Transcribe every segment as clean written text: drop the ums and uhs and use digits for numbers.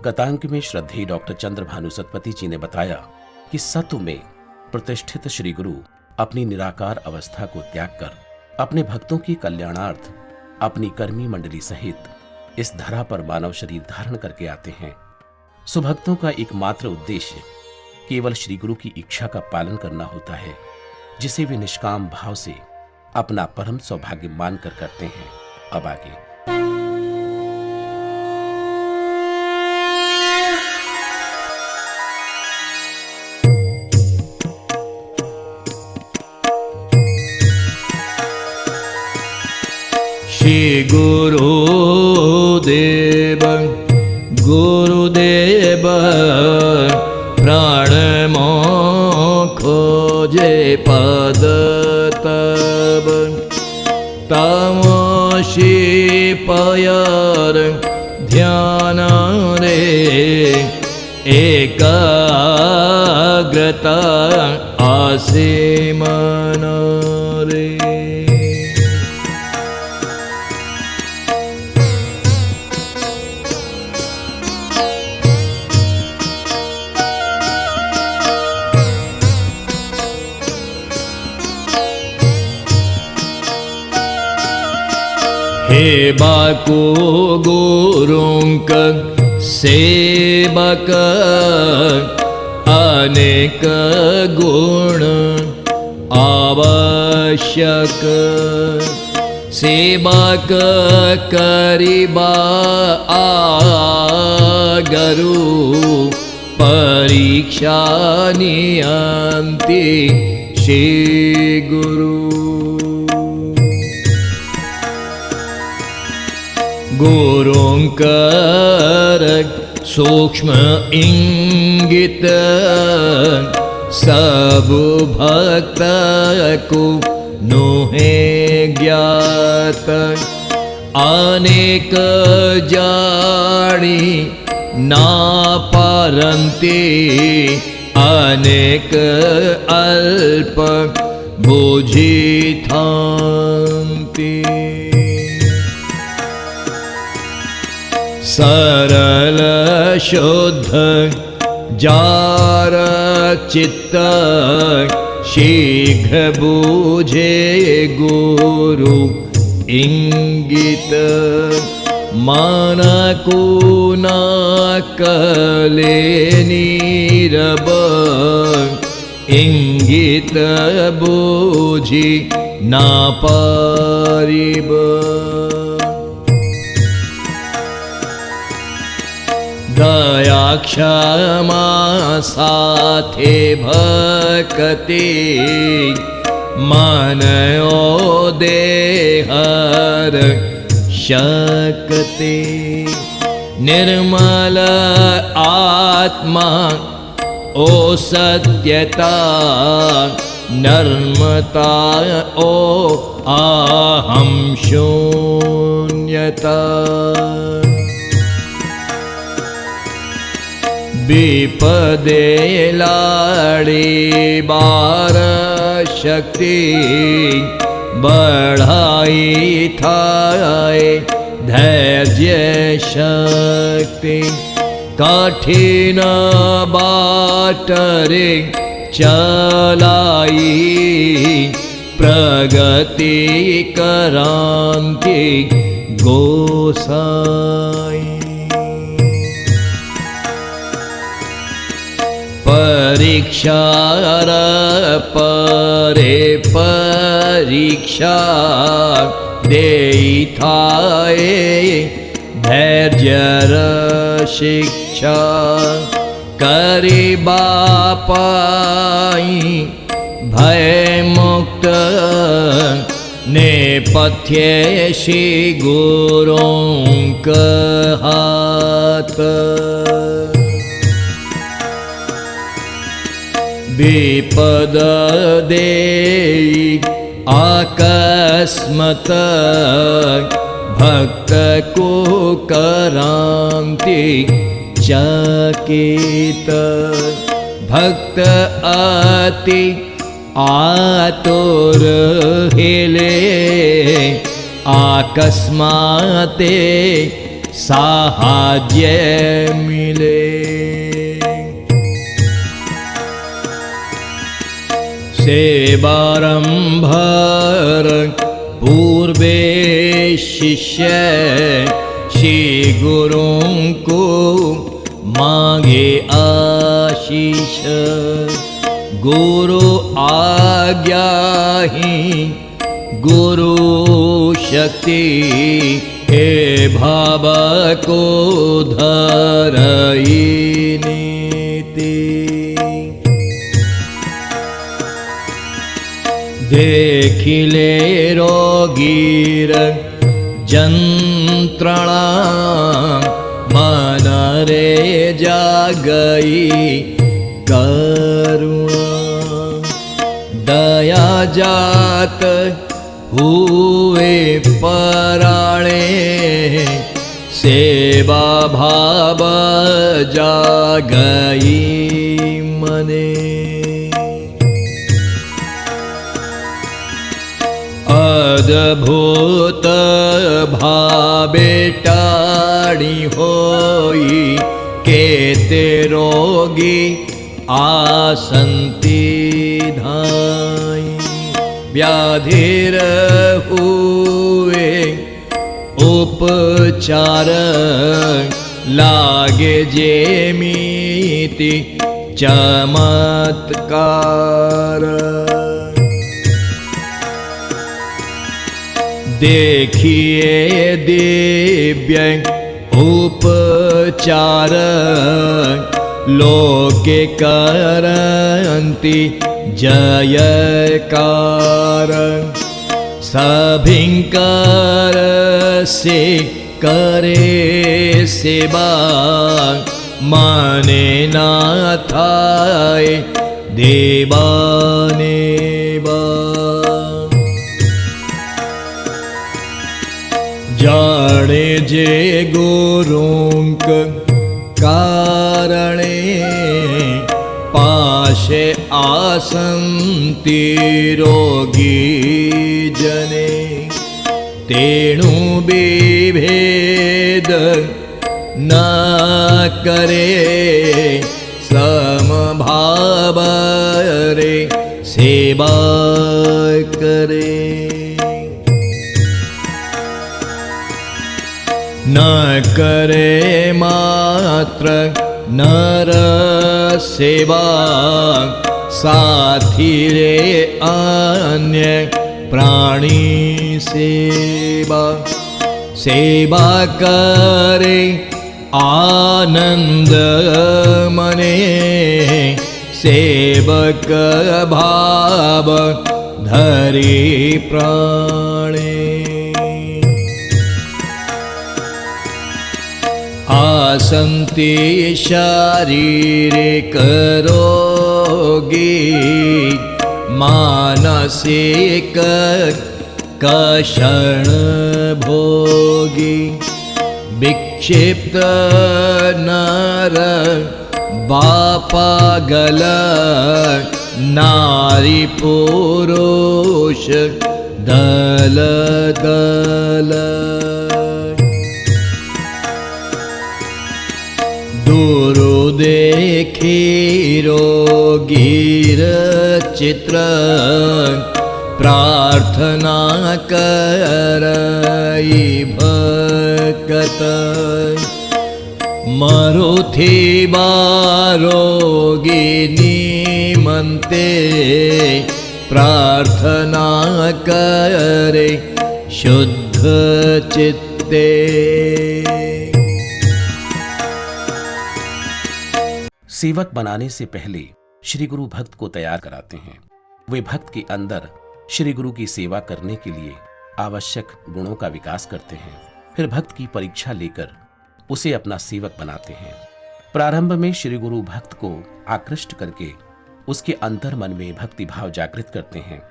गतांक में श्रद्धेय डॉक्टर चंद्रभानु सतपथी जी ने बताया कि सत्व में प्रतिष्ठित श्री गुरु अपनी निराकार अवस्था को त्याग कर अपने भक्तों की कल्याणार्थ अपनी कर्मी मंडली सहित इस धरा पर मानव शरीर धारण करके आते हैं। सुभक्तों का एकमात्र उद्देश्य केवल श्री गुरु की इच्छा का पालन करना होता है, जिसे वे निष्काम भाव से अपना परम सौभाग्य मानकर करते हैं। अब आगे श्री गुरुदेव गुरुदेव प्राण खोजे पद तब तमोषि पयर ध्यान रे एकाग्रता आसे मन रे। हे बाको गुरुंक सेवक अनेक गुण आवश्यक सेवक करिबा आगरु परीक्षा नियंति श्री गुरु। गुरुंकर सूक्ष्म इंगित सब भक्त को नोहे ज्ञात अनेक जानी ना पारंती अनेक अल्प बुझी थांती। सरल शुद्ध जार चित्त शीघ्र बूझे गुरु इंगित मन को न कले नीरब इंगित बूझी ना पारिब। दया क्षमा साथे भक्ति मन ओ देहर शक्ति निर्मल आत्मा ओ सत्यता नर्मता ओ अहम शून्यता। विपदे लाड़ी बार शक्ति बढ़ाई थाए धैर्य शक्ति कठिन बाटरे चलाई प्रगति करांति गोसाई। परीक्षा परे परीक्षा देई थाए धैर्य शिक्षा करिबा पाई भय मुक्त नेपथ्य श्री गुरुंक हाथ। विपद देई आकस्मत भक्त को करांति चकित भक्त अति आतुर हिले आकस्माते साहाज्य मिले। सेवारंभर पूर्वे शिष्य श्री गुरुं को मांगे आशीष। गुरु आज्ञा ही गुरु शक्ति, हे भाव को धरई नीति। देखिले रोगीर जंत्रणा, मन रे जागई करुणा। दया जात हुए पराणे, सेवा भाव जागई मने। अद्भुत भावे टाड़ी होई, केते रोगी आसंती धाई। व्याधिर हुए उपचार, लागे जेमीति चमत्कार। देखिए दिव्य उपचार, लोके करन्ति जयकार। सभिंकर से करे सेवा, माने ना थाय देवानेवा। जाने जे गुरुंक कारणे, पाशे आसंति रोगी जने। तेणु विभेद न करे, समभाव रे सेवा करे। न करे मात्र नर सेवा, साथी रे अन्य प्राणी सेवा। सेवा करे आनंद मने, सेवक भाव धरी प्राणे। आसंति शारीरिक रोगी, मानसिक कषण भोगी। विक्षिप्त नर बापागल, नारी पुरुष दल दल। दूरो देखी रोगीर चित्र, प्रार्थना करई भक्त। मरुथी बारोगी निमंते, प्रार्थना करे शुद्ध चित्ते। सेवक बनाने से पहले श्री गुरु भक्त को तैयार कराते हैं। वे भक्त के अंदर श्री गुरु की सेवा करने के लिए आवश्यक गुणों का विकास करते हैं। फिर भक्त की परीक्षा लेकर उसे अपना सेवक बनाते हैं। प्रारंभ में श्री गुरु भक्त को आकृष्ट करके उसके अंतर मन में भक्ति भाव जागृत करते हैं।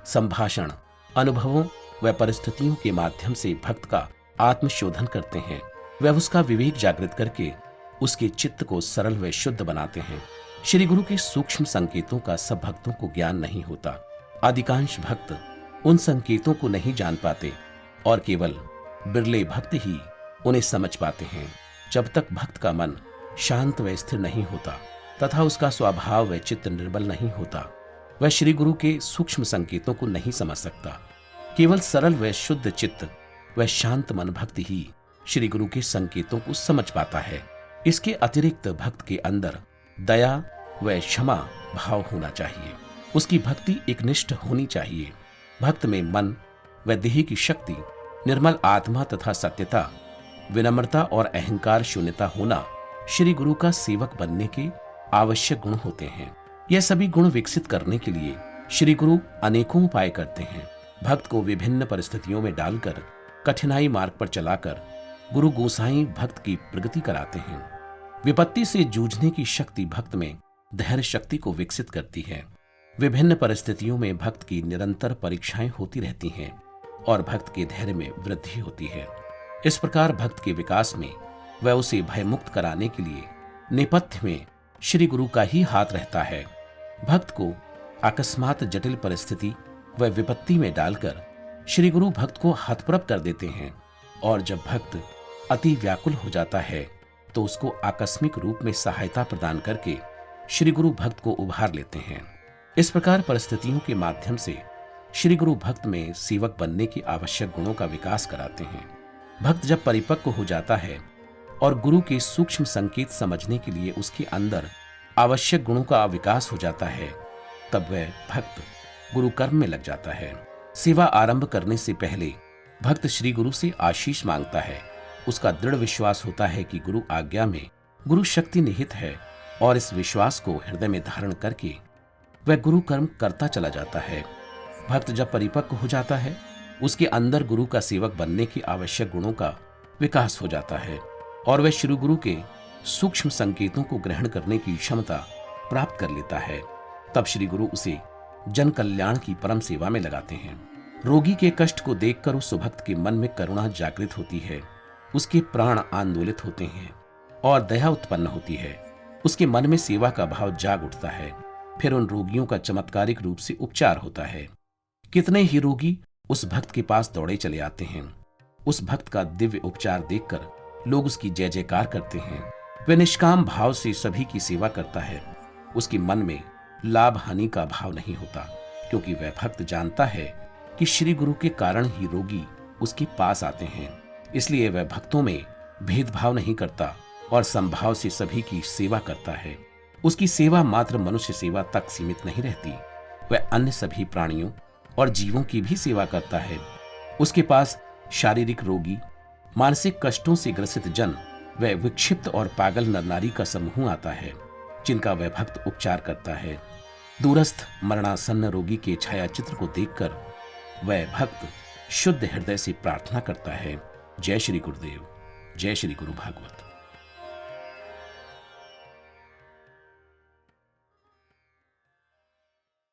संभाषण, अनुभवों व परिस्थितियों के माध्यम से भक्त का आत्मशोधन करते हैं। वे उसका विवेक जागृत करके उसके चित्त को सरल व शुद्ध बनाते हैं। श्री गुरु के सूक्ष्म संकेतों का सब भक्तों को ज्ञान नहीं होता। अधिकांश भक्त उन संकेतों को नहीं जान पाते और केवल बिरले भक्त ही उन्हें समझ पाते हैं। जब तक भक्त का मन शांत व स्थिर नहीं होता तथा उसका स्वभाव व चित्त निर्बल नहीं होता, वह श्री गुरु के सूक्ष्म संकेतों को नहीं समझ सकता। केवल सरल व शुद्ध चित्त व शांत मन भक्त ही श्री गुरु के संकेतों को समझ पाता है। इसके अतिरिक्त भक्त के अंदर दया व क्षमा भाव होना चाहिए। उसकी भक्ति एकनिष्ठ होनी चाहिए। भक्त में मन व देह की शक्ति, निर्मल आत्मा तथा सत्यता, विनम्रता और अहंकार शून्यता होना श्री गुरु का सेवक बनने के आवश्यक गुण होते हैं। यह सभी गुण विकसित करने के लिए श्री गुरु अनेकों उपाय करते हैं। भक्त को विभिन्न परिस्थितियों में डालकर कठिनाई मार्ग पर चलाकर गुरु गोसाई भक्त की प्रगति कराते हैं। विपत्ति से जूझने की शक्ति भक्त में धैर्य शक्ति को विकसित करती है। विभिन्न परिस्थितियों में भक्त की निरंतर परीक्षाएं होती रहती हैं और भक्त के धैर्य में वृद्धि होती है। इस प्रकार भक्त के विकास में वह उसे भयमुक्त कराने के लिए नेपथ्य में श्री गुरु का ही हाथ रहता है। भक्त को अकस्मात जटिल परिस्थिति व विपत्ति में डालकर श्री गुरु भक्त को हतप्रभ कर देते हैं और जब भक्त अति व्याकुल हो जाता है तो उसको आकस्मिक रूप में सहायता प्रदान करके श्री गुरु भक्त को उभार लेते हैं। इस प्रकार परिस्थितियों के माध्यम से श्री गुरु भक्त में सेवक बनने के आवश्यक गुणों का विकास कराते हैं। भक्त जब परिपक्व हो जाता है और गुरु के सूक्ष्म संकेत समझने के लिए उसके अंदर आवश्यक गुणों का विकास हो जाता है, तब वह भक्त गुरु कर्म में लग जाता है। सेवा आरंभ करने से पहले भक्त श्री गुरु से आशीष मांगता है। उसका दृढ़ विश्वास होता है कि गुरु आज्ञा में गुरु शक्ति निहित है और इस विश्वास को हृदय में धारण करके वह गुरु कर्म करता चला जाता है। भक्त जब परिपक्व हो जाता है, उसके अंदर गुरु का सेवक बनने के आवश्यक गुणों का विकास हो जाता है और वह श्री गुरु के सूक्ष्म संकेतों को ग्रहण करने की क्षमता प्राप्त कर लेता है। तब श्री गुरु उसे जन कल्याण की परम सेवा में लगाते हैं। रोगी के कष्ट को देखकर उस भक्त के मन में करुणा जागृत होती है, उसके प्राण आंदोलित होते हैं और दया उत्पन्न होती है। उसके मन में सेवा का भाव जाग उठता है। फिर उन रोगियों का चमत्कारिक रूप से उपचार होता है। कितने ही रोगी उस भक्त के पास दौड़े चले आते हैं। उस भक्त का दिव्य उपचार देखकर लोग उसकी जय जयकार करते हैं। वह निष्काम भाव से सभी की सेवा करता है। उसके मन में लाभ हानि का भाव नहीं होता, क्योंकि वह भक्त जानता है कि श्री गुरु के कारण ही रोगी उसके पास आते हैं। इसलिए वह भक्तों में भेदभाव नहीं करता और समभाव से सभी की सेवा करता है। उसकी सेवा मात्र मनुष्य सेवा तक सीमित नहीं रहती, वह अन्य सभी प्राणियों और जीवों की भी सेवा करता है। उसके पास शारीरिक रोगी, मानसिक कष्टों से ग्रसित जन, वह विक्षिप्त और पागल नर नारी का समूह आता है, जिनका वह भक्त उपचार करता है। दूरस्थ मरणासन्न रोगी के छायाचित्र को देखकर वह भक्त शुद्ध हृदय से प्रार्थना करता है, जय श्री गुरुदेव, जय श्री गुरु भागवत।